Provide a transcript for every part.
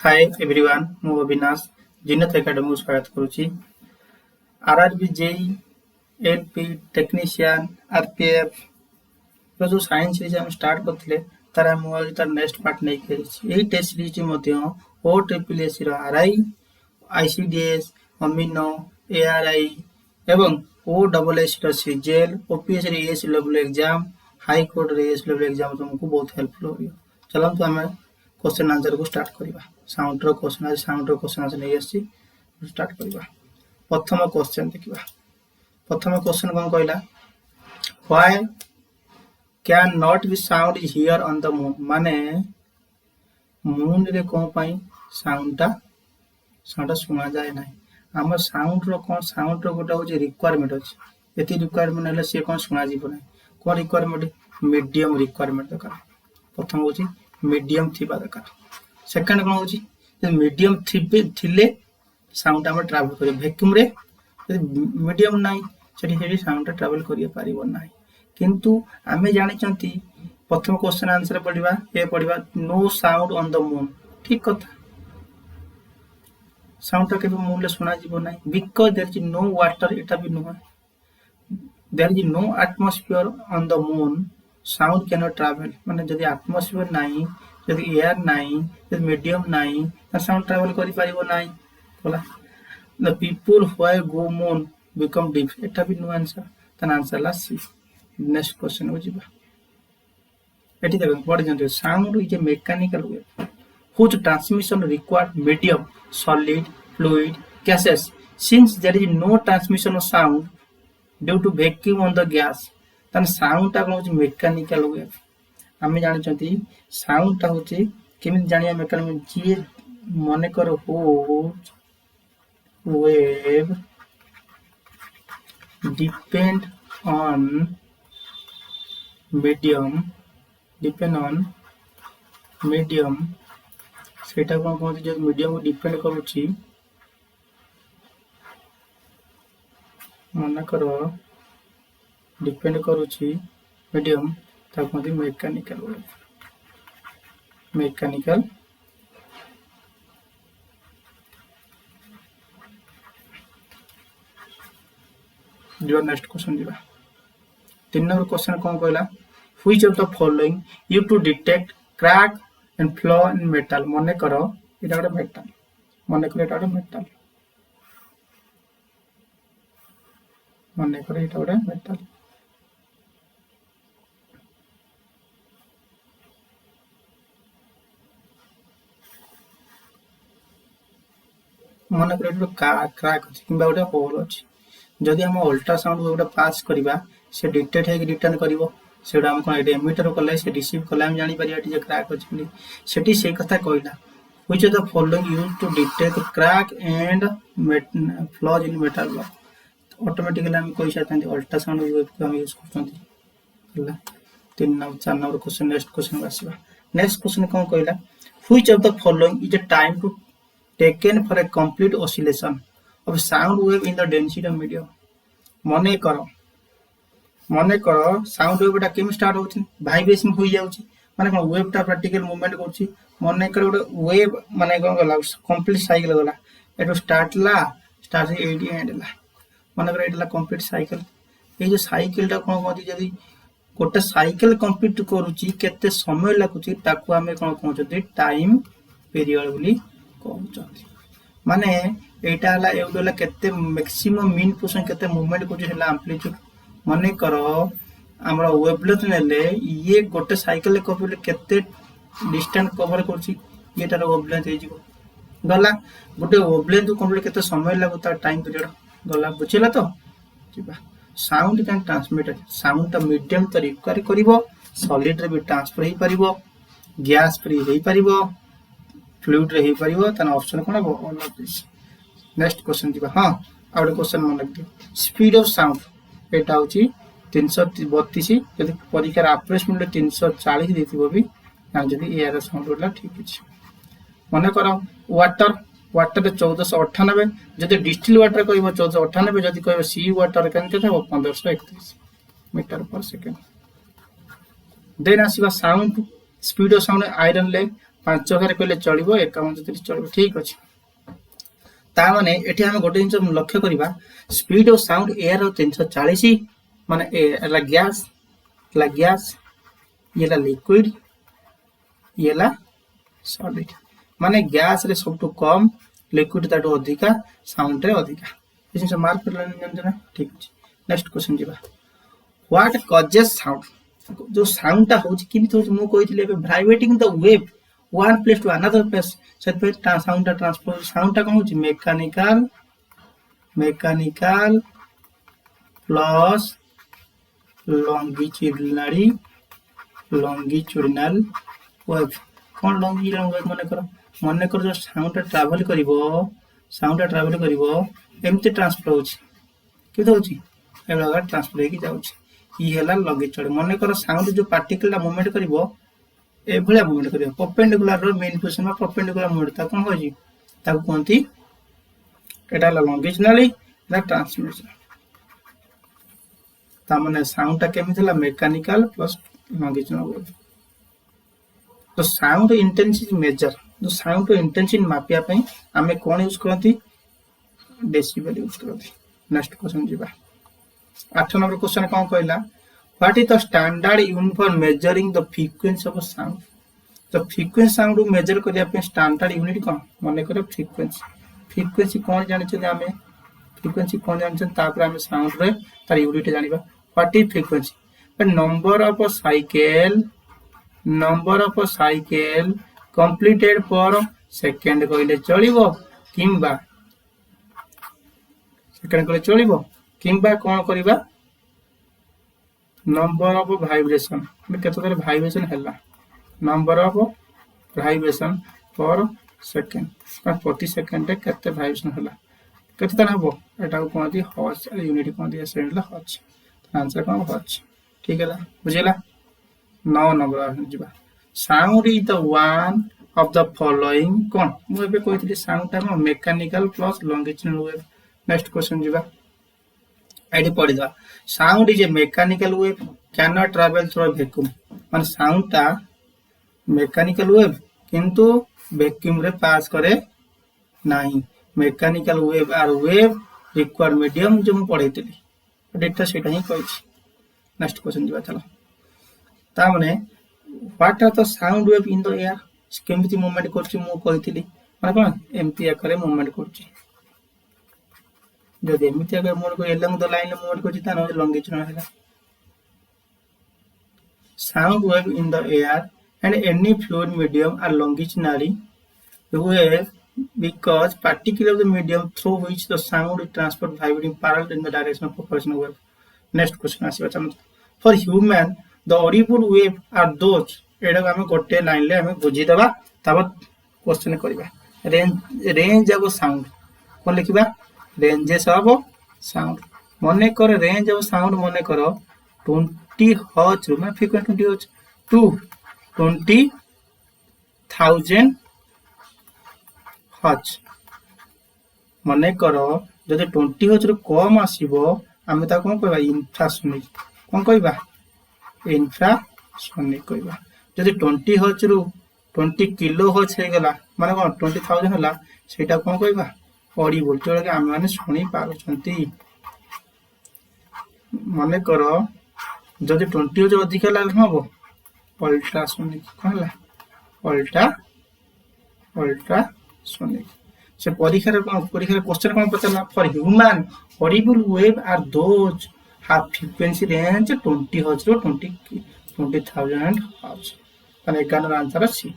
Hi everyone मु Avinash Zeenat academy को स्वागत करुच्ची। RRB JE ALP technician RPF जो साइंस सीरीज हम स्टार्ट करते तार नेक्स्ट पार्ट नहीं यही test series O triple S RI ICDS अमीनो एआरआई एवं ओ डबल एस सीजेल OPS S level exam high court S level exam तुमको बहुत हेल्पफुल हो। चलते आम क्वेश्चन आंसर को स्टार्ट करवा। साउंड क्वेश्चन आज नहीं आसी स्टार्ट करवा। प्रथम क्वेश्चन देखा। प्रथम क्वेश्चन कौन कहला why can not be sound here on the moon माने मून रे कौन पाई साउंड सुना जाए ना। आम साउंड रो कौन साउंड रो गोटे होची रिक्वायरमेंट अछि। एति रिक्वायरमेंट हेले से कौन सुना जीव ना। कौन रिक्वायरमेंट मीडियम रिक्वायरमेंट दरकार। प्रथम होची मीडियम थिबा दरकार। सेकंड कौन होची मीडियम थिले साउंड आम ट्रावेल कर वैक्यूम रे मीडियम नाई से साउंड ट्रावेल कर किंतु आमे जानी प्रथम क्वेश्चन आंसर पढ़ा ये पढ़ा no sound on the moon ठीक कथा। साउंड के मून सुना जीव ना because there is no water एटा भी नुह there is no atmosphere on the moon sound can not travel माने जदि एटमॉस्फेयर नाही जदि एयर नाही जदि मीडियम नाही साउंड ट्रैवल करि परिबो नाही बोला the people why go moon become deep एटा भी नो आंसर तन आंसर ला सी। नेक्स्ट क्वेश्चन हो जिबा एटी देखो पढ़ जंते sound is a mechanical wave whose transmission required medium solid fluid gases since there is no transmission of sound due to vacuum on the gas तन साउंड टा कौन मैकेनिकल वेव आम जानी साउंड टा होची केमिति जानिया मैकेनिकल जी मने करो हो वेव डिपेंड ऑन मीडियम सेटा कौन कहते जो मीडियम को डिपेंड करुची मन करो डिपेंड करुची मीडियम ताको कहते मैकेनिकल वेव मैकेनिकल जो नेक्स्ट क्वेश्चन दिबा। 3 नंबर क्वेश्चन कौन कहला which of the following use to detect crack and flaw in metal मने करो एटा गोटे मेटल मने करो एटा गोटे मेटल मने करो एटा गोटे मेटल मन कर क्रैक अच्छी कि गोटे होल अच्छी जदि आम अल्ट्रासाउंड गोटे पास करवा से डिटेक्ट है रिटर्न कर से एमिटर कले से रिसीव कले हम जानी पारिया क्रैक अच्छी सेठी से कथा कहला which of the following use to detect crack and flaws in metal block automatically हम कहि सकते अल्ट्रासाउंड वेव को हम यूज करते हला। 3 number 4 number question next question आसीबा। नेक्स्ट क्वेश्चन कौन कहला which of the following is a time to taken for a complete oscillation of sound wave in the density of medium मने करो sound wave टा केम start होछि vibration होई जाउछि माने कोन wave टा प्रैक्टिकल मूवमेंट करछि मने करो गोटे वेव माने कोन गला कंप्लीट साइकिल गला एटो स्टार्ट से एडी एंड ला मने करो एटला कंप्लीट साइकिल ए जो साइकिल टा कोन कहति जदी गोटे साइकिल कंप्लीट करूछि केते समय लागुछि ताकू हमें कोन कहउछि टाइम पीरियड बोली कहउछथि माने एटा हला एउडला केते मैक्सिमम मीन पोजीशन केते मूवमेंट करछि हला एम्पलीट्यूड मने करो हमरा वेवलेंथ नेले ये गोटे साइकिल कवर केते डिस्टेंस कवर करछि एटार वेवलेंथ हे जिवो गला गोटे वेवलेंथ कंप्लीट केते समय लागो ता टाइम पीरियड गला बुझिला तो जिबा। साउंड कैन ट्रांसमिट साउंड ता मीडियम तो रिक्वायर करिवो सॉलिड रे भी ट्रांसफर हे परिवो गैस फ्री हे परिवो फ्लूइड रे हे परिवो तन option cone all of this. Next question दिबा। हां आउट क्वेश्चन मन लग स्पीड ऑफ साउंड एटा होची 332 यदि परीक्षा अप्रोक्सीमेटली 340 देथिबो भी ना जदि एयर साउंड होला ठीक अछि मने करो वाटर रे 1498 जदि डिस्टिल वाटर कहबो 1498 जदि कहबो सी वाटर केन केते 1531 मीटर पर सेकंड। देन आसीबा sound speed of sound iron ले 5,000 कहले चलिबो 5130 चलिबो ठीक अछि ता माने एठी हम गोटे जिंस लक्ष्य करिबा स्पीड ऑफ साउंड एयर 340 माने एला गैस येला लिक्विड येला सॉलिड माने गैस रे सबटु कम लिक्विड ताटो अधिका साउंड रे अधिका जिंस मार्क करलन जंजना ठीक अछि नेक्स्ट क्वेश्चन जिबा व्हाट कॉजेस साउंड जो साउंड ता होची किमित होची मु कहितले vibrating the wave one place to another place set पे साउंड ता ट्रांसफर साउंड ता कोन होची मैकेनिकल प्लस लॉन्गिट्यूडिनल वेव कोन लॉन्गिट्यूडिनल वेव माने करो जो साउंड ता ट्रैवल करिवो एमते ट्रांसफर होची कि होची एला ट्रांसफर हेकी जाउची ई हैला लॉन्गिट्यूड माने करो साउंड जो पार्टिकल ता मूवमेंट करिवो एभलिया मूवमेंट करियो परपेंडिकुलर रो मेन पोजीशन में परपेंडिकुलर मूवमेंट ता कोन होजी ता कोनती एटा लॉन्गिट्यूडिनली एटा ट्रांसमिशन ता माने साउंड ता केमिथला मैकेनिकल प्लस लॉन्गिट्यूडिनल वेव तो साउंड इंटेंसिटी मेजर जो साउंड इंटेंसिटी मापिया पई हमें कोन यूज करती डेसिबल यूज करती नेक्स्ट क्वेश्चन जीवा 8 नंबर क्वेश्चन कोन कहला What is the standard unit for measuring the frequency of a sound? The frequency sound measure करिया पे standard unit कोन माने करो frequency कोन जानि छै हमें frequency कोन जानि छै तापर हमें sound रे तार unit जानिबा what is frequency but number of a cycle completed per second कहले चलिबो किंबा सेकंड कहले चलिबो किंबा कोन करिबा नंबर ऑफ वाइब्रेशन में केतो करे वाइब्रेशन हैला number of vibration per second प्रति सेकंड केते वाइब्रेशन हैला केते तना हबो एटा को कोनती हर्ट्ज यूनिट कोनती सेकंड ला हर्ट्ज आंसर कोन हर्ट्ज ठीक हैला बुझिला 9 नंबर जिबा sound is the one of the following कोन मु एबे कहितली साउंड ता mechanical plus longitudinal wave next question जिबा आईडी पढ़ी दा sound is a mechanical wave can not travel through vacuum मान साउंड ता मैकेनिकल वेव किंतु वैक्यूम रे पास करे नाही mechanical wave are wave require medium जो हम पढ़ैतली डेटा सेटा ही कहै छी नेक्स्ट क्वेश्चन दिबा चलो ता माने what are the sound wave in the air केमिति मूवमेंट करछि मु कहैतली माने कोन एमती आकारे मूवमेंट करछि जदि एमिति अगर मोड को एलंग द लाइन मूवमेंट को जिता न लॉन्गिट्यूडिनल हैला sound wave in the air and any fluid medium are longitudinally wave because particle of the medium through which the sound is transferred vibrating parallel in the direction of propulsion wave next question आसीबा चम for human the audible wave are those एडा हम गोटे line ले हम बुझी दबा तब question करबा रेंज ऑफ साउंड कोन लिखिबा रेंजेस ऑफ साउंड मने कर रेंज ऑफ साउंड मने करो 20 हर्ट्ज में फ्रीक्वेंसी 20 हर्ट्ज टू 20,000 हर्ट्ज मने करो जदि 20 हर्ट्ज रो कम आसीबो हम ता कोन कहबा इंफ्रासोनिक कोन कहबा इंफ्रासोनिक कहबा जदि 20 हर्ट्ज रो 20 किलो हर्ट्ज हे गेला माने कोन 20,000 होला सेटा कोन कहबा ऑडिबल जोड़ा के हम माने सुनी पारो छंती माने करो जदि 20 जो अधिक लाल हबो अल्ट्रासोनिक कहला अल्ट्रासोनिक से परीक्षा क्वेश्चन कोन पचला for human audible wave are those have frequency range 20 hertz to 20,000 hertz माने एकान आंसर अछि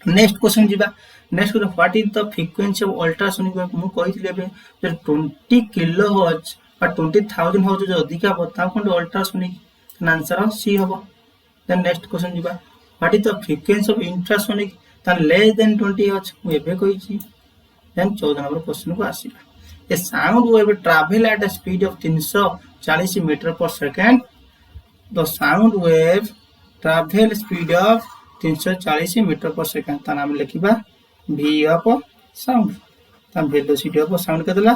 नेक्स्ट क्वेश्चन जिबा next question what is the frequency of ultrasonic wave मु कहितले बे 20 किलो हर्ट्ज और 20,000 हर्ट्ज जो अधिका बता कोन अल्ट्रासोनिक आंसर सी हबो देन नेक्स्ट क्वेश्चन जिबा what is the frequency of infrasonic तन लेस देन 20 हर्ट्ज मु एबे कहि छी देन 14 नंबर क्वेश्चन को आसीबा a sound wave travel at a speed of 340 meter per second the sound wave travel speed of 340 meter per second ता नाम लिखिबा v of sound ता velocity of sound केतला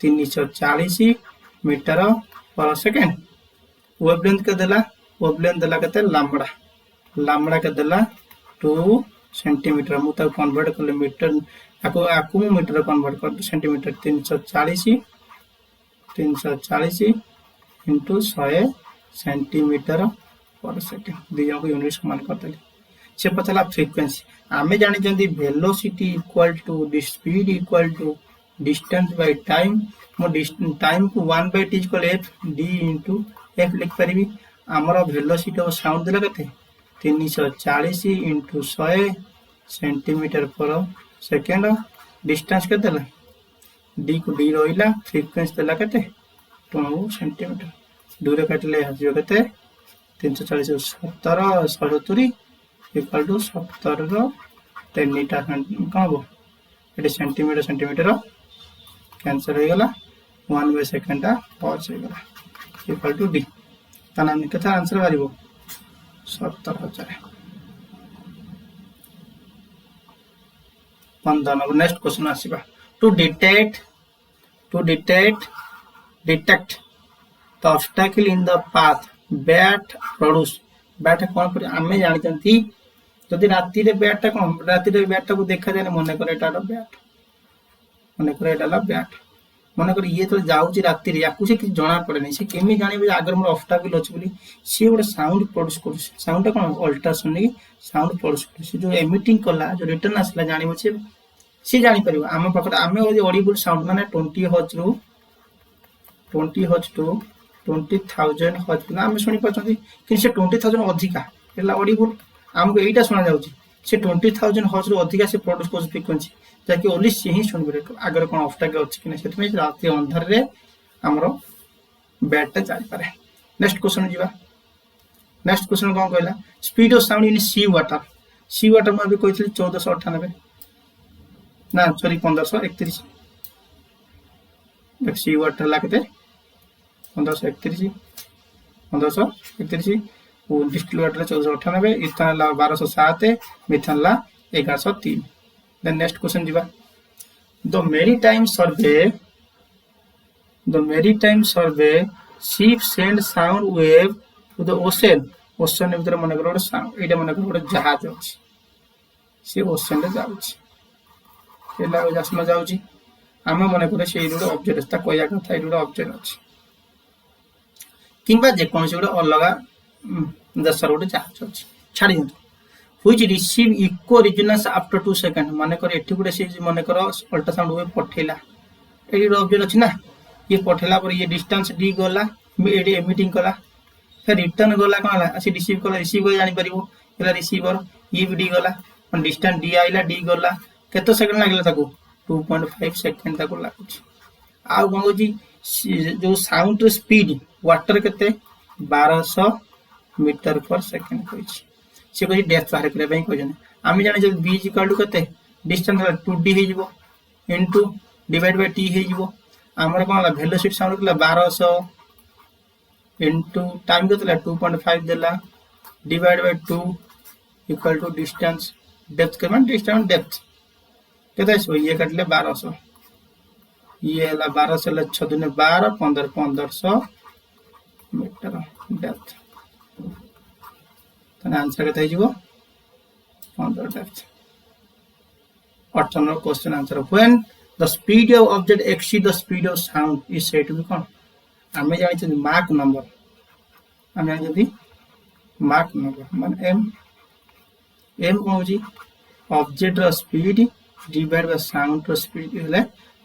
340 meter per second wavelength केतला wavelength देला केते लंबड़ा केतला 2 centimetre मुझे convert कले metre आपको metre convert कर centimetre 340 into 100 centimetre per second दी जन को यूनिट समान करदेली से पचारा फ्रिक्वेंसी आम जानी velocity equal to speed equal to distance by time मो टाइम को 1/t equal F D into F लिखिपारि आमर वेलोसिटी और साउंड देला केते 340 into 100 centimetre per second distance के देला डी को डी रहा फ्रिक्वेंसी देला केते 2 सेंटीमीटर दूर काटिले आसो केते 340 17 77 इक्वल टू 17 10 टा कौन हम ये सेंटीमीटर सेंटीमीटर कैंसल हो गला 1/सेकेंड पॉज हो गला इक्वल टू डी ताना केते आंसर बाहर 17,000 15 नेक्स्ट क्वेश्चन आसीबा to detect the obstacle in the path bat produce bat कौन कर आम जानते जदि राति बैट टा कौन राति बैट को देखा जाए मन कर बैट मन कर बैट मन कर ये तो जाऊँगी राति से किसी जना पड़े नहीं केमी जानवे आगे मोर ऑब्स्टैकल अच्छे बोली सी गोटे साउंड प्रोड्यूस कर साउंड कौन अल्ट्रासोनिक साउंड प्रोड्यूस कर जो एमिटिंग कला जो रिटर्न आसला जानव सी जापर आम पाखे आम ऑडिबल साउंड माने 20 हर्ट्ज टू 20,000 हर्ट्ज आम शुणी पार्टी कि 20,000 अधिका ऑडिबल आमको यहीटा शुणा जाऊँगी से 20,000 हर्ट्ज अधिका से प्रोड्यूस कर फ्रिक्वेंसी जहाँकि ओनली सी ही शुणवे आगे कौन ऑब्स्टैकल अच्छी कि नहीं राति अंधार आमर बैटा जापे नेक्स्ट क्वेश्चन जावा नेक्स्ट क्वेश्चन कौन कहला speed of sound in sea water मुझे कही 1498 ना सॉरी 1531 सी वाटर है के 1531 distilled water 1498 ethanol 1207 methanol 1103 then next question जीवा the maritime survey ship send sound wave to the ocean भीतर मन कर गोटे मन कर गोटे जहाज अच्छी सी ओशन रे जाऊँगी जाऊँगी आम मन कर ऑब्जेक्ट कहया कथा ये गोटे ऑब्जेक्ट अच्छी कि जेकोसी गोटे अलग देशर गोटे जहाज अच्छी छाड़ दिखाँ which receive echo resonance after 2 second मन कर ये गोटे सी मन कर अल्ट्रासाउंड वेव पठेला ये ऑब्जेक्ट अच्छी ना ये पठेला पर ये डिस्टेंस डी गला ये एमिटिंग कला फिर रिटर्न गला कौन है रिसीव कला रिसीव कर जापर है रिसीवर ये भी डी गला डिस्टेंस डी आइला डी गला केते सेकेंड लगे 2.5 सेकेंड लगुच आउ कौन कह जो साउंड स्पीड वाटर के 1200 मीटर पर सेकेंड कही सी कही डेप्थ बाहर करने कहते आम जाने जब बी इक्वल टू के डिस्टेंस 2d हो इंटू डिवाइड बाय टी हो आमर कौन है वेलोसिटी साउंड के 1200 इंटू टाइम के 2.5 देला divide by 2 equal to distance depth के डिस्टेंस डेप्थ के ये काटिले 1200 ये 1200 6 दुने 12 1500 मीटर डेप्थ आंसर के 15 depth 18 question answer when the speed of object exceed the speed of sound is said to be कौन आम जानी मार्क नंबर आम जानी मार्क नंबर मान एम कौन हो object speed divide by sound speed हेले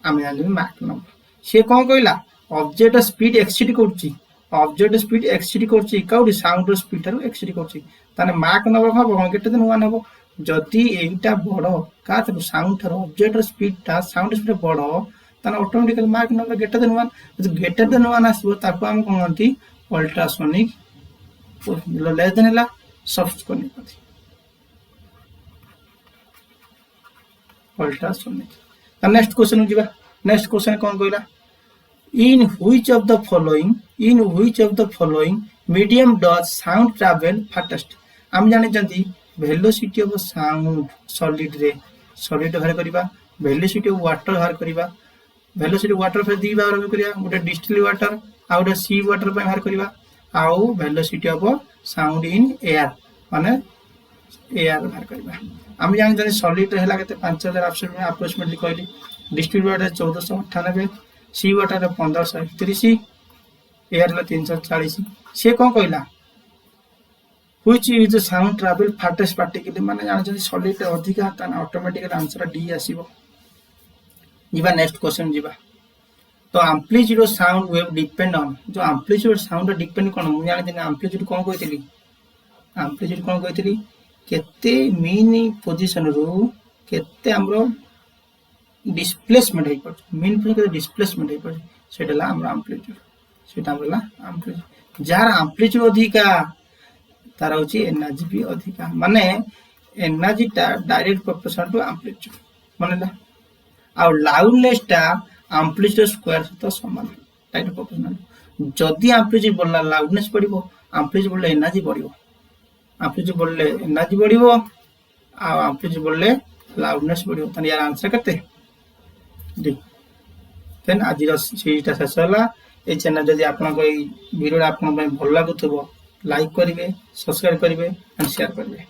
आम जानी मार्क नंबर सी कौन कहला ऑब्जेक्ट स्पीड एक्सीड करछि ऑब्जेक्ट स्पीड एक्सीड करछि काउडी साउंड स्पीड रो एक्सीड करछि ताने मार्क नंबर हम केते दिन 1 हो जदि एटा बड़ का साउंड थर ऑब्जेक्ट स्पीड ता साउंड स्पीड बड़ ताने automatically mark number greater than 1 जो ग्रेटर देन 1 आसबो ताको हम कहंती अल्ट्रासोनिक लेस देन हला सबसोनिक कथि अल्ट्रासोनिक नेक्स्ट क्वेश्चन जीवा नेक्स्ट क्वेश्चन कौन कहला in which of the following medium does sound travel fastest हम जाने जंती वेलोसिटी ऑफ साउंड सॉलिड बाहर करबा वेलोसिटी ऑफ वाटर बाहर करबा वेलोसिटी वाटर फिर दी बाहर करबा गोटे डिस्टिल वाटर आ गोटे सी वाटर बाहर करबा आउ velocity of sound in air माने एआर बाहर करबा हम जान सॉलिड हैला केते 5000 अप्रोक्सीमेटली कहली डिस्ट्रीब्यूटेड 1498 सी वाटर 1531 एआर 340 से कौन कहला which is the sound travel fastest particle माने जान सॉलिड अधिका तान ऑटोमेटिकली आंसर डी आसीबो जीवा नेक्स्ट क्वेश्चन जीवा तो amplitude sound wave depend on जो एम्पलीट्यूड साउंड डिपेंड कोन मु जाने दिन एम्पलीट्यूड कोन कहतली एम्पलीट्यूड कोन कहतली केते मीन पोजीशन रो केते हमरो डिस्प्लेसमेंट है पर मीन पर डिस्प्लेसमेंट है पर सेटला हमरो एम्पलीट्यूड सेटा हमला एम्पलीट्यूड जार एम्पलीट्यूड अधिका तार होची एनर्जी भी अधिका माने एनर्जी ता डायरेक्ट प्रोपोर्शनल टू एम्पलीट्यूड मानेला आ लाउडनेस ता एम्पलीट्यूड स्क्वायर सहित समान डायरेक्ट प्रोपोर्शनल जदी एम्पलीट्यूड बढ़ला लाउडनेस बढ़िबो एम्पलीट्यूड बढ़ले एनर्जी बढ़िबो एम्पलीट्यूड बढ़ले एनर्जी बढ़िबो आ एम्पलीट्यूड बढ़ले लाउडनेस बढ़िबो तन यार आंसर करते डी देन आज सीरीजटा शेष होला ए चैनल जदी आपन को वीडियो आपन भल लागुथबो लाइक करिवे सब्सक्राइब करिवे एंड शेयर करिवे।